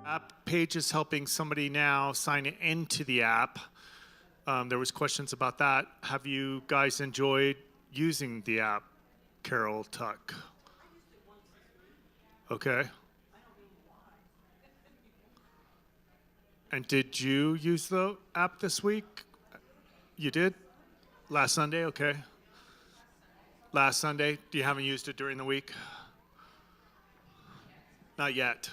App page is helping somebody now sign into the app. There was questions about that. Have you guys enjoyed using the app, Carol Tuck? Okay. And did you use the app this week? You did? Last Sunday? Okay. Last Sunday? You haven't used it during the week? Not yet.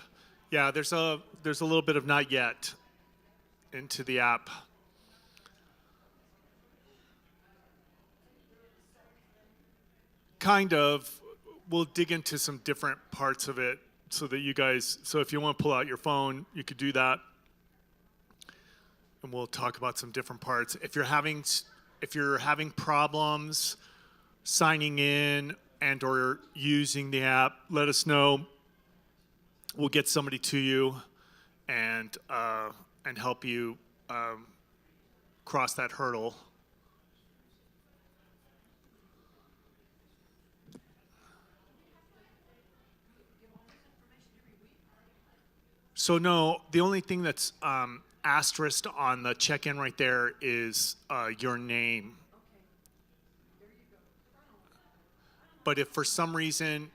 Yeah, there's a little bit of not yet into the app. Kind of. We'll dig into some different parts of it so that you guys, so if you want to pull out your phone, you could do that. And we'll talk about some different parts. If you're having problems signing in and or using the app, let us know. We'll get somebody to you and help you cross that hurdle. So no, the only thing that's asterisked on the check-in right there is your name. But if for some reason,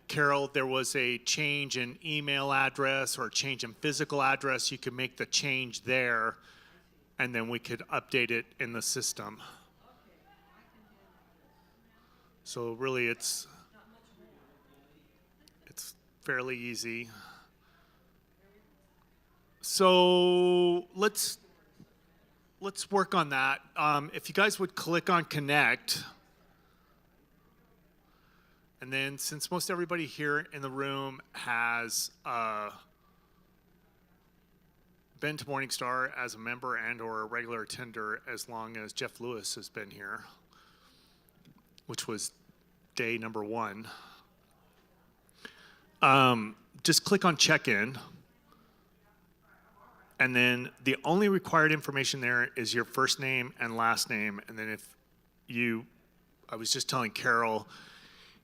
Carol, there was a change in email address or a change in physical address, you could make the change there, and then we could update it in the system. So really, it's fairly easy. So let's work on that. If you guys would click on Connect. And then since most everybody here in the room has been to Morningstar as a member and or a regular attender as long as Jeff Lewis has been here, which was day number 1, just click on check-in. And then the only required information there is your first name and last name. And then I was just telling Carol,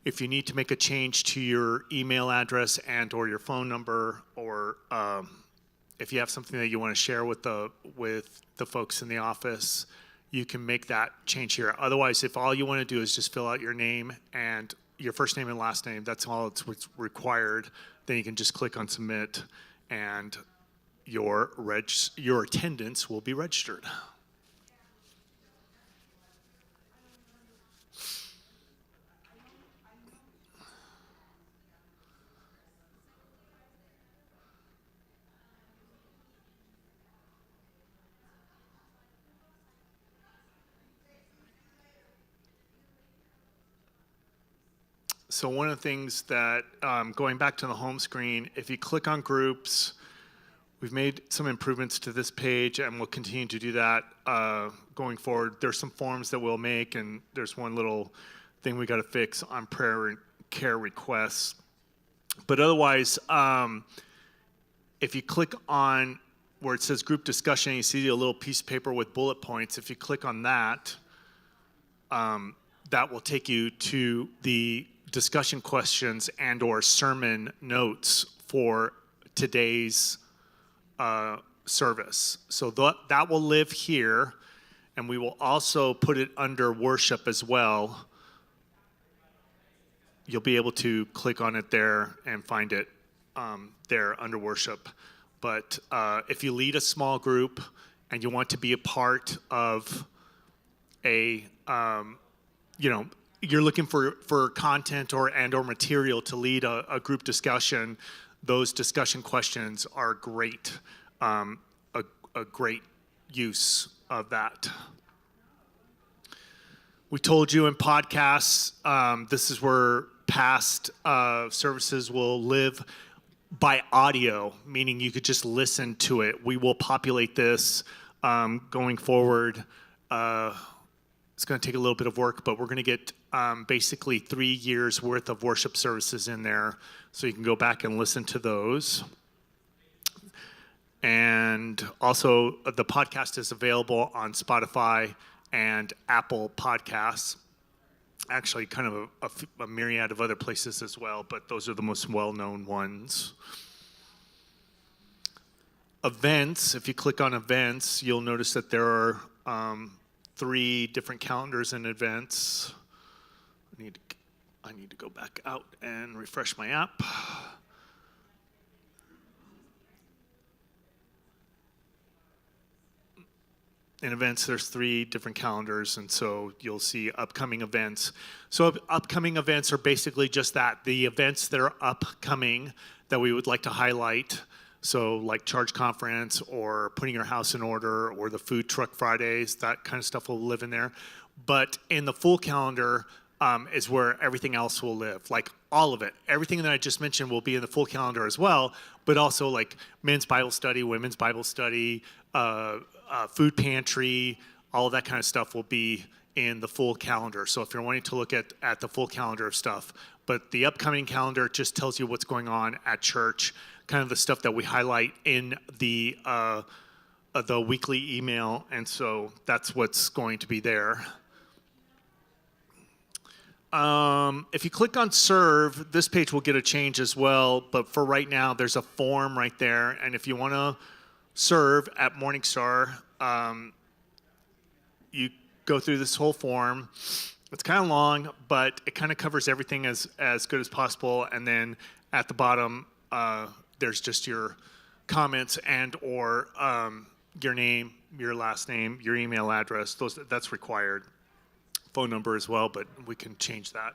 if you need to make a change to your email address and or your phone number, or if you have something that you want to share with the folks in the office, you can make that change here. Otherwise, if all you want to do is just fill out your name and your first name and last name, that's all it's what's required, then you can just click on submit and your attendance will be registered. So one of the things that, going back to the home screen, if you click on groups, we've made some improvements to this page and we'll continue to do that going forward. There's some forms that we'll make, and there's one little thing we got to fix on prayer and care requests. But otherwise, if you click on where it says group discussion, you see a little piece of paper with bullet points. If you click on that, that will take you to the discussion questions and or sermon notes for today's service. So that will live here, and we will also put it under worship as well. You'll be able to click on it there and find it there under worship. But if you lead a small group and you want to be a part of a, you're looking for content or material to lead a group discussion, those discussion questions are great, a great use of that. We told you in podcasts, this is where past services will live by audio, meaning you could just listen to it. We will populate this going forward. It's going to take a little bit of work, but we're going to get basically 3 years worth of worship services in there, so you can go back and listen to those. And also, the podcast is available on Spotify and Apple Podcasts. Actually, kind of a myriad of other places as well, but those are the most well-known ones. events, if you click on events, you'll notice that there are 3 different calendars and events. I need to go back out and refresh my app. In events, there's 3 different calendars, and so you'll see upcoming events. So upcoming events are basically just that, the events that are upcoming that we would like to highlight. So like Charge Conference or Putting Your House in Order or the Food Truck Fridays, that kind of stuff will live in there. But in the full calendar is where everything else will live, like all of it. Everything that I just mentioned will be in the full calendar as well, but also like men's Bible study, women's Bible study, food pantry, all of that kind of stuff will be in the full calendar. So if you're wanting to look at the full calendar of stuff, but the upcoming calendar just tells you what's going on at church, kind of the stuff that we highlight in the weekly email, and so that's what's going to be there. If you click on serve, this page will get a change as well, but for right now, there's a form right there, and if you want to serve at Morningstar, you go through this whole form. It's kind of long, but it kind of covers everything as good as possible, and then at the bottom, there's just your comments and or your name, your last name, your email address. That's required. Phone number as well, but we can change that.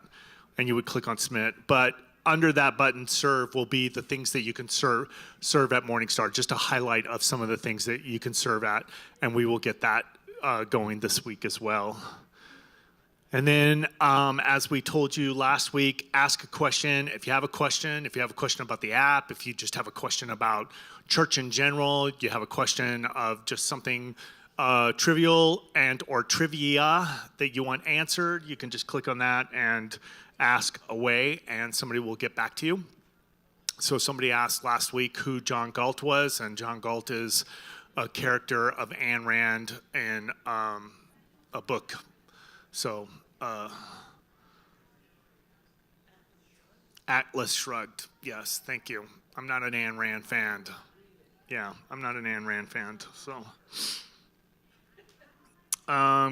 And you would click on submit. But under that button, serve, will be the things that you can serve at Morningstar, just a highlight of some of the things that you can serve at. And we will get that going this week as well. And then, as we told you last week, ask a question. If you have a question about the app, if you just have a question about church in general, you have a question of just something trivial and or trivia that you want answered, you can just click on that and ask away, and somebody will get back to you. So somebody asked last week who John Galt was, and John Galt is a character of Ayn Rand in a book. So Atlas Shrugged. Yes, thank you. I'm not an Ayn Rand fan. Yeah, I'm not an Ayn Rand fan. So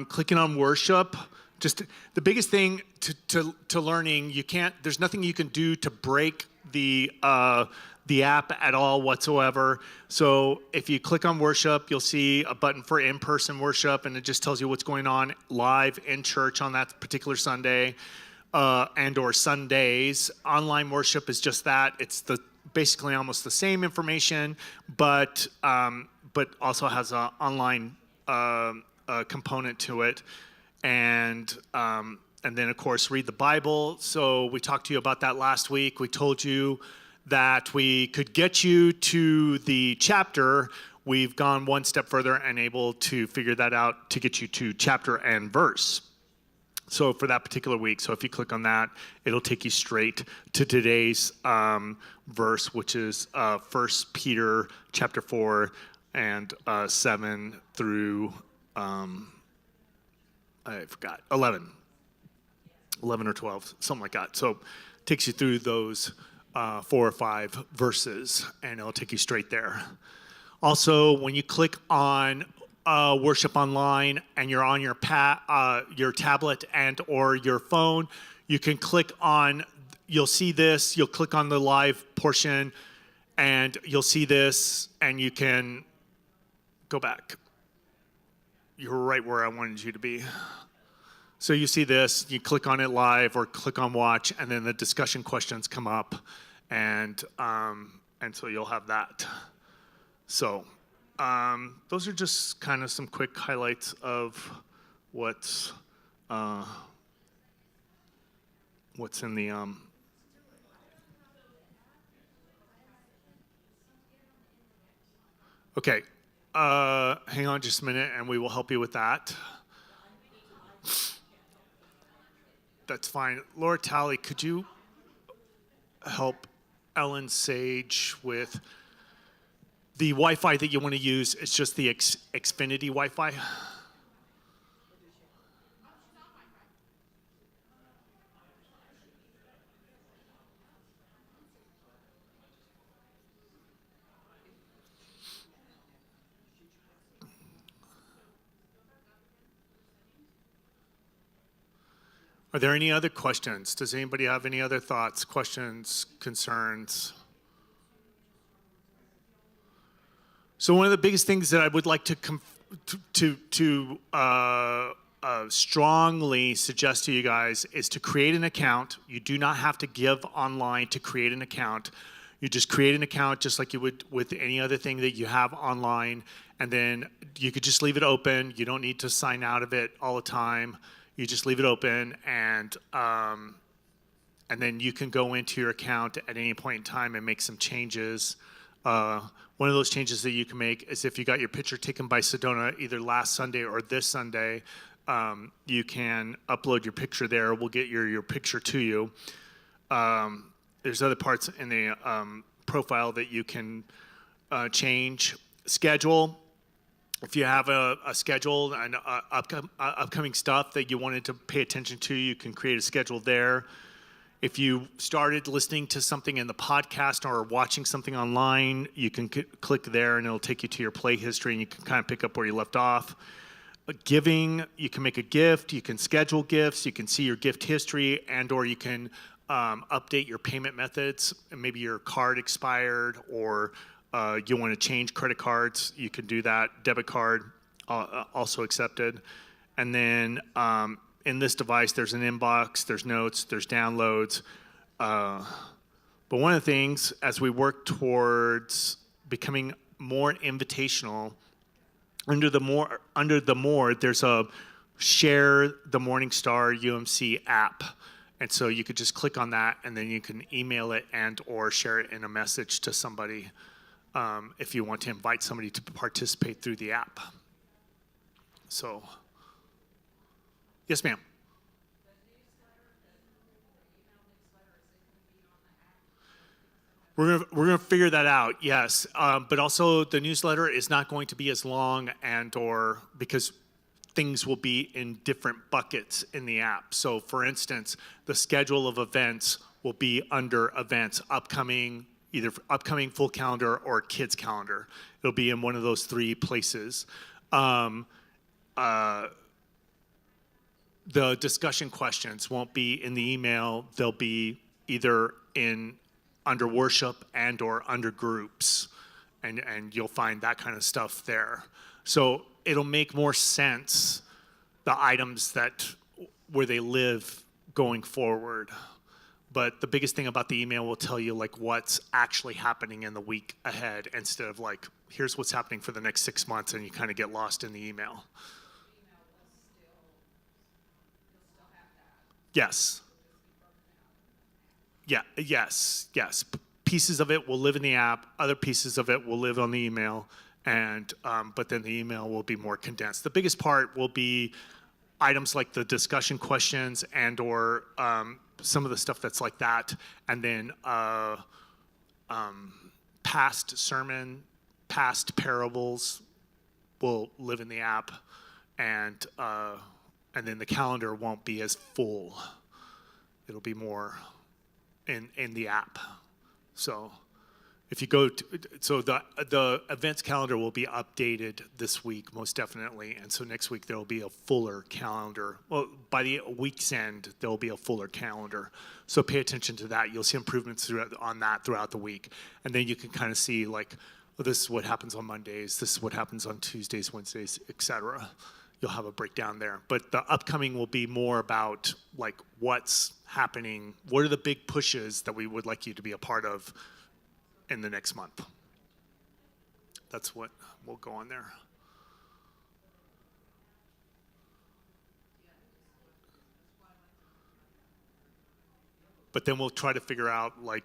clicking on worship, just the biggest thing to learning, there's nothing you can do to break the app at all whatsoever. So if you click on worship, you'll see a button for in-person worship, and it just tells you what's going on live in church on that particular Sunday and or Sundays. Online worship is just that. It's basically almost the same information, but also has an online component to it. And then, of course, read the Bible. So we talked to you about that last week. We told you that we could get you to the chapter. We've gone one step further and able to figure that out to get you to chapter and verse. So for that particular week, so if you click on that, it'll take you straight to today's verse, which is 1 Peter chapter 4 and 7 through, I forgot, 11 or 12, something like that. So it takes you through those 4 or 5 verses, and it'll take you straight there. Also, when you click on worship online and you're on your tablet and or your phone, you can click on, you'll see this, you'll click on the live portion, and you'll see this, and you can go back. You're right where I wanted you to be. So you see this, you click on it live or click on watch, and then the discussion questions come up, and so you'll have that. So those are just kind of some quick highlights of what's in the Okay, hang on just a minute, and we will help you with that. That's fine. Laura Talley, could you help Ellen Sage with the Wi-Fi that you want to use? It's just the Xfinity Wi-Fi. Are there any other questions? Does anybody have any other thoughts, questions, concerns? So one of the biggest things that I would like to strongly suggest to you guys is to create an account. You do not have to give online to create an account. You just create an account just like you would with any other thing that you have online, and then you could just leave it open. You don't need to sign out of it all the time. You just leave it open, and then you can go into your account at any point in time and make some changes. One of those changes that you can make is if you got your picture taken by Sedona either last Sunday or this Sunday, you can upload your picture there. We'll get your picture to you. There's other parts in the profile that you can change. Schedule. If you have a schedule and upcoming stuff that you wanted to pay attention to, you can create a schedule there. If you started listening to something in the podcast or watching something online, you can click there and it'll take you to your play history and you can kind of pick up where you left off. Giving, you can make a gift, you can schedule gifts, you can see your gift history, and or you can update your payment methods. And maybe your card expired or you want to change credit cards, you can do that. Debit card, also accepted. And then in this device, there's an inbox, there's notes, there's downloads. But one of the things, as we work towards becoming more invitational, under the more, there's a Share the Morningstar UMC app. And so you could just click on that, and then you can email it and or share it in a message to somebody if you want to invite somebody to participate through the app. So, yes, ma'am. We're gonna figure that out, yes. But also the newsletter is not going to be as long and or because things will be in different buckets in the app. So for instance, the schedule of events will be under events, either upcoming full calendar or kids calendar. It'll be in one of those three places. The discussion questions won't be in the email. They'll be either under worship and or under groups. And you'll find that kind of stuff there. So it'll make more sense, the items where they live going forward. But the biggest thing about the email will tell you like what's actually happening in the week ahead instead of like, here's what's happening for the next 6 months, and you kind of get lost in the email. Yes. Yeah, yes. Pieces of it will live in the app. Other pieces of it will live on the email. And but then the email will be more condensed. The biggest part will be items like the discussion questions and or some of the stuff that's like that. And then past sermon, past parables will live in the app. And then the calendar won't be as full. It'll be more in the app. So if you go to, so the events calendar will be updated this week, most definitely. And so next week there will be a fuller calendar. Well, by the week's end, there will be a fuller calendar. So pay attention to that. You'll see improvements on that throughout the week. And then you can kind of see like, well, this is what happens on Mondays. This is what happens on Tuesdays, Wednesdays, etc. You'll have a breakdown there. But the upcoming will be more about like what's happening. What are the big pushes that we would like you to be a part of in the next month? That's what will go on there. But then we'll try to figure out like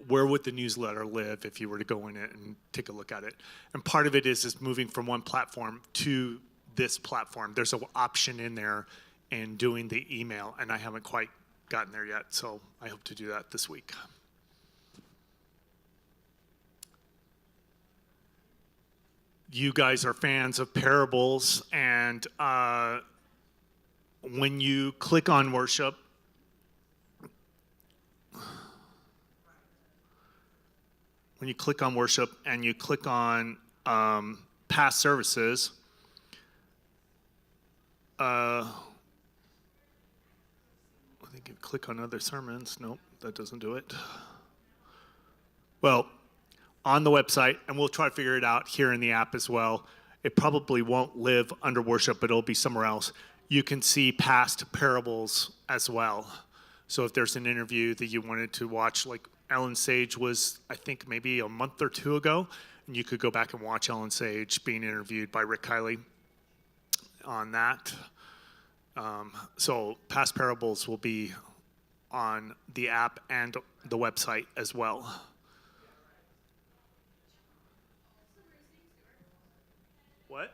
where would the newsletter live if you were to go in it and take a look at it. And part of it is moving from one platform to this platform. There's an option in there in doing the email, and I haven't quite gotten there yet, so I hope to do that this week. You guys are fans of parables, and when you click on worship, and you click on past services, can click on other sermons. Nope, that doesn't do it. Well, on the website, and we'll try to figure it out here in the app as well. It probably won't live under worship, but it'll be somewhere else. You can see past parables as well. So if there's an interview that you wanted to watch, like Ellen Sage was, I think, maybe a month or two ago, and you could go back and watch Ellen Sage being interviewed by Rick Kiley on that. So past parables will be on the app and the website as well. What?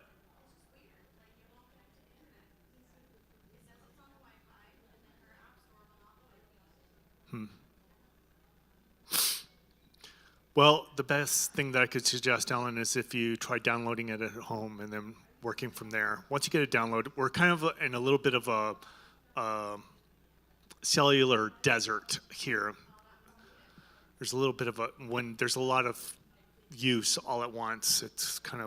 Well, the best thing that I could suggest, Ellen, is if you try downloading it at home and then working from there. Once you get it downloaded, we're kind of in a little bit of a cellular desert here. There's a little bit of when there's a lot of use all at once, it kind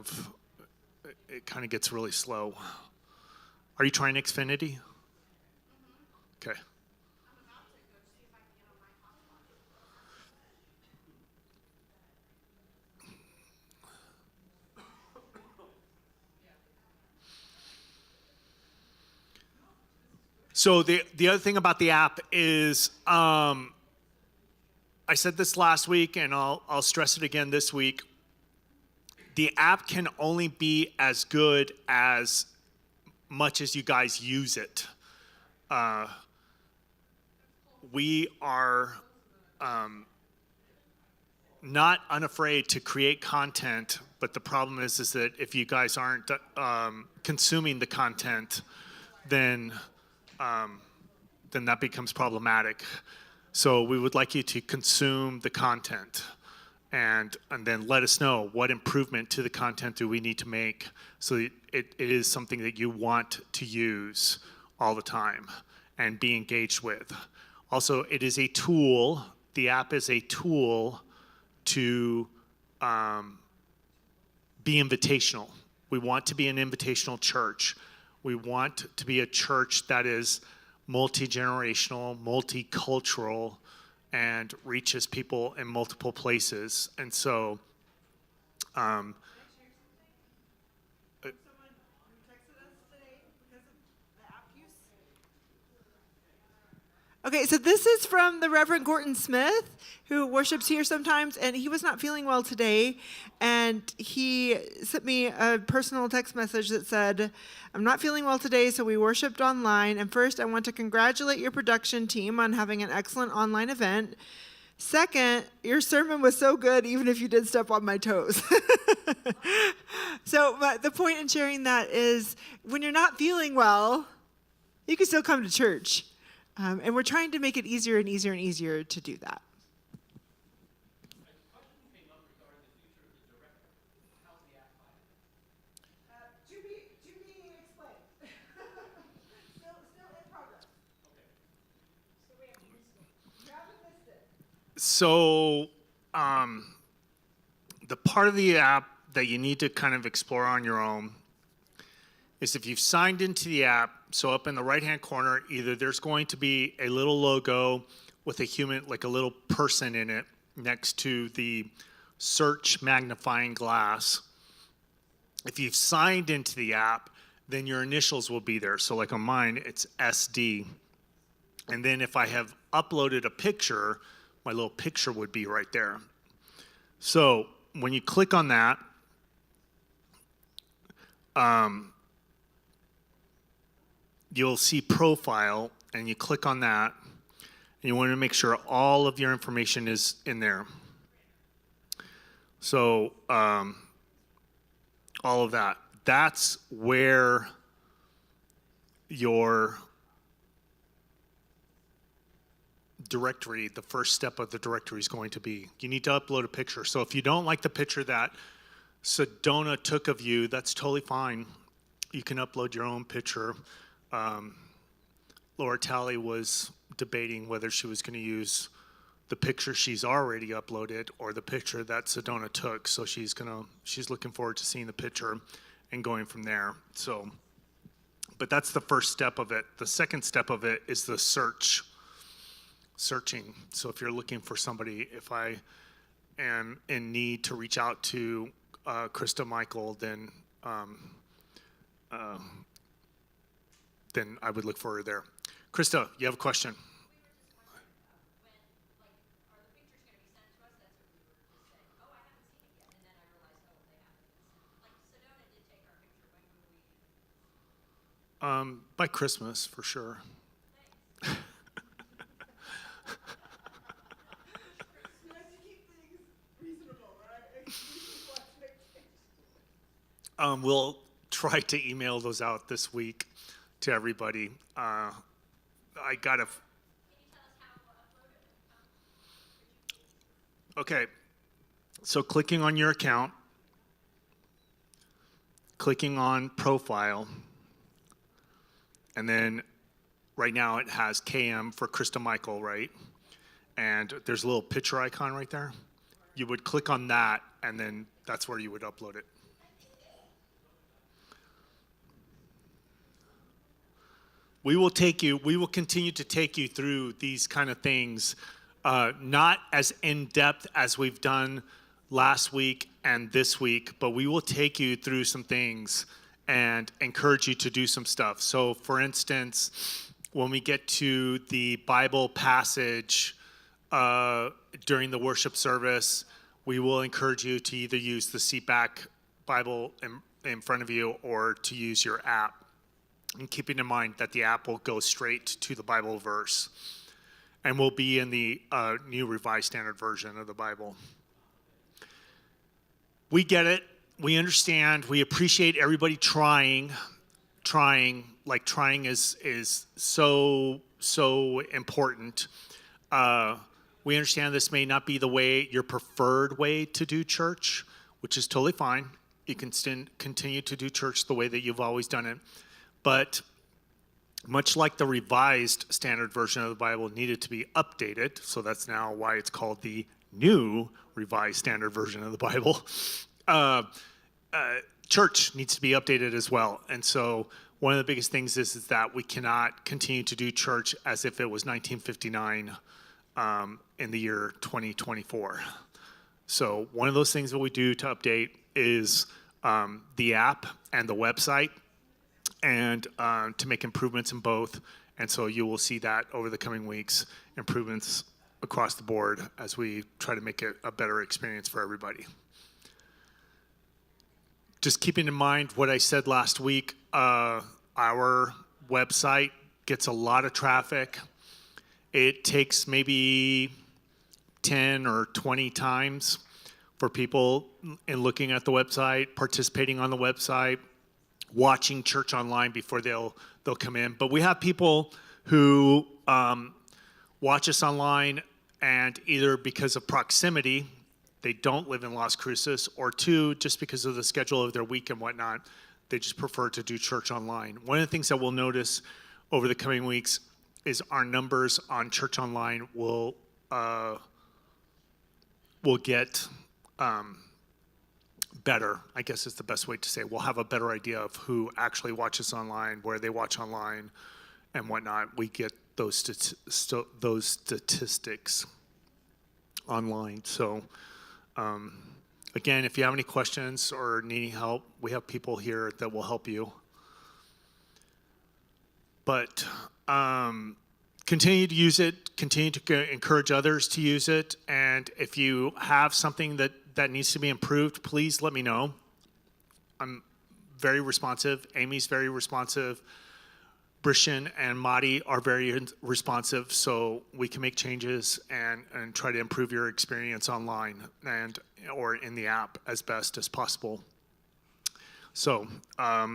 of gets really slow. Are you trying Xfinity? Okay. So the other thing about the app is, I said this last week, and I'll stress it again this week. The app can only be as good as much as you guys use it. We are not unafraid to create content, but the problem is that if you guys aren't consuming the content, then that becomes problematic. So we would like you to consume the content and then let us know what improvement to the content do we need to make so that it is something that you want to use all the time and be engaged with. Also, it is a tool, the app is a tool to be invitational. We want to be an invitational church. We want to be a church that is multi-generational, multicultural, and reaches people in multiple places. And so, Someone who texted us today because of the app use. Okay, so this is from the Reverend Gordon Smith, who worships here sometimes, and he was not feeling well today, and he sent me a personal text message that said, "I'm not feeling well today, so we worshiped online, and first I want to congratulate your production team on having an excellent online event. Second, your sermon was so good, even if you did step on my toes." So but the point in sharing that is when you're not feeling well, you can still come to church. And we're trying to make it easier and easier and easier to do that. To be explained. Still in progress. So we haven't missed it. So the part of the app that you need to kind of explore on your own is if you've signed into the app, so up in the right-hand corner, either there's going to be a little logo with a human, like a little person in it, next to the search magnifying glass. If you've signed into the app, then your initials will be there. So like on mine, it's SD. And then if I have uploaded a picture, my little picture would be right there. So when you click on that, you'll see profile, and you click on that, and you want to make sure all of your information is in there. So all of that. That's where your directory, the first step of the directory is going to be. You need to upload a picture. So if you don't like the picture that Sedona took of you, that's totally fine. You can upload your own picture. Laura Talley was debating whether she was going to use the picture she's already uploaded or the picture that Sedona took. So she's looking forward to seeing the picture and going from there. So, but that's the first step of it. The second step of it is the search. searching. So if you're looking for somebody, if I am in need to reach out to Krista Michael, then I would look for her there. Krista, you have a question? By Christmas, for sure. We'll try to email those out this week to everybody. I got to. Okay, so clicking on your account, clicking on profile, and then right now it has KM for Krista Michael, right? And there's a little picture icon right there. You would click on that, and then that's where you would upload it. We will continue to take you through these kind of things, not as in-depth as we've done last week and this week, but we will take you through some things and encourage you to do some stuff. So for instance, when we get to the Bible passage during the worship service, we will encourage you to either use the seatback Bible in front of you or to use your app. And keeping in mind that the app will go straight to the Bible verse and will be in the New Revised Standard Version of the Bible. We get it. We understand. We appreciate everybody trying. Like trying is so important. We understand this may not be your preferred way to do church, which is totally fine. You can continue to do church the way that you've always done it. But much like the Revised Standard Version of the Bible needed to be updated, so that's now why it's called the New Revised Standard Version of the Bible, church needs to be updated as well. And so one of the biggest things is that we cannot continue to do church as if it was 1959 in the year 2024. So one of those things that we do to update is the app and the website, and to make improvements in both. And so you will see that over the coming weeks, improvements across the board as we try to make it a better experience for everybody. Just keeping in mind what I said last week, our website gets a lot of traffic. It takes maybe 10 or 20 times for people in looking at the website, participating on the website, watching church online before they'll come in. But we have people who watch us online, and either because of proximity, they don't live in Las Cruces, or two, just because of the schedule of their week and whatnot, they just prefer to do church online. One of the things that we'll notice over the coming weeks is our numbers on church online will get better, I guess is the best way to say. We'll have a better idea of who actually watches online, where they watch online, and whatnot. We get those statistics online. So, again, if you have any questions or need any help, we have people here that will help you. But continue to use it. Continue to encourage others to use it. And if you have something that needs to be improved, please let me know. I'm very responsive. Amy's very responsive. Brishan and Madi are very responsive, so we can make changes and try to improve your experience online or in the app as best as possible. So I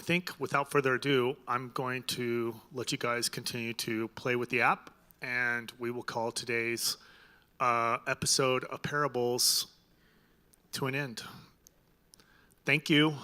think without further ado, I'm going to let you guys continue to play with the app, and we will call today's episode of Parables to an end. Thank you.